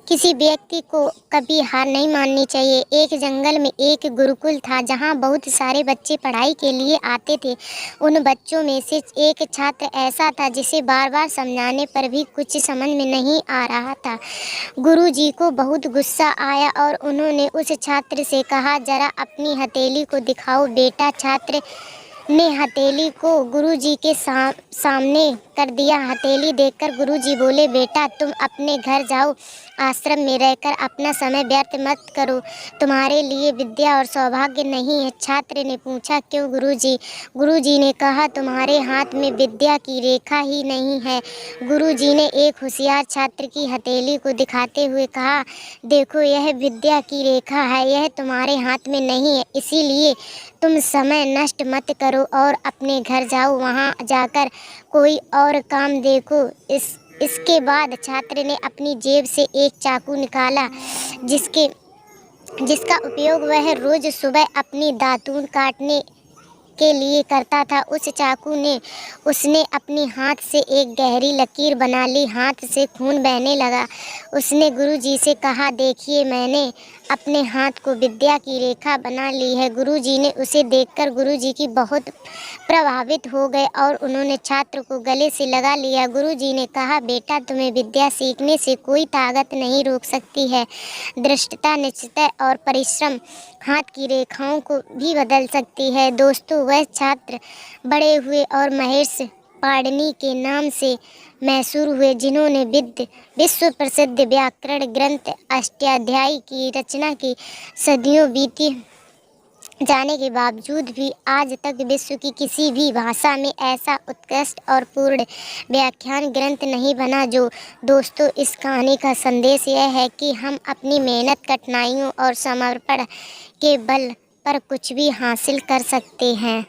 किसी व्यक्ति को कभी हार नहीं माननी चाहिए। एक जंगल में एक गुरुकुल था जहाँ बहुत सारे बच्चे पढ़ाई के लिए आते थे। उन बच्चों में से एक छात्र ऐसा था जिसे बार बार समझाने पर भी कुछ समझ में नहीं आ रहा था। गुरुजी को बहुत गुस्सा आया और उन्होंने उस छात्र से कहा, जरा अपनी हथेली को दिखाओ बेटा। छात्र ने हथेली को गुरुजी के सामने कर दिया। हथेली देखकर गुरुजी बोले, बेटा तुम अपने घर जाओ, आश्रम में रहकर अपना समय व्यर्थ मत करो। तुम्हारे लिए विद्या और सौभाग्य नहीं है। छात्र ने पूछा, क्यों गुरुजी? गुरुजी ने कहा, तुम्हारे हाथ में विद्या की रेखा ही नहीं है। गुरुजी ने एक होशियार छात्र की हथेली को दिखाते हुए कहा, देखो यह विद्या की रेखा है, यह तुम्हारे हाथ में नहीं है। इसीलिए तुम समय नष्ट मत करो और अपने घर जाओ, वहाँ जाकर कोई और काम देखो। इसके बाद छात्र ने अपनी जेब से एक चाकू निकाला जिसका उपयोग वह रोज सुबह अपनी दातून काटने के लिए करता था। उस चाकू ने उसने अपनी हाथ से एक गहरी लकीर बना ली। हाथ से खून बहने लगा। उसने गुरुजी से कहा, देखिए मैंने अपने हाथ को विद्या की रेखा बना ली है। गुरुजी ने उसे देखकर गुरुजी की बहुत प्रभावित हो गए और उन्होंने छात्र को गले से लगा लिया। गुरुजी ने कहा, बेटा तुम्हें विद्या सीखने से कोई ताकत नहीं रोक सकती है। दृढ़ता, निश्चय और परिश्रम हाथ की रेखाओं को भी बदल सकती है। दोस्तों, वह छात्र बड़े हुए और महेश पाणिनि के नाम से मशहूर हुए, जिन्होंने विश्व प्रसिद्ध व्याकरण ग्रंथ अष्टाध्यायी की रचना की। सदियों बीती जाने के बावजूद भी आज तक विश्व की किसी भी भाषा में ऐसा उत्कृष्ट और पूर्ण व्याख्यान ग्रंथ नहीं बना। दोस्तों, इस कहानी का संदेश यह है कि हम अपनी मेहनत, कठिनाइयों और समर्पण के बल पर कुछ भी हासिल कर सकते हैं।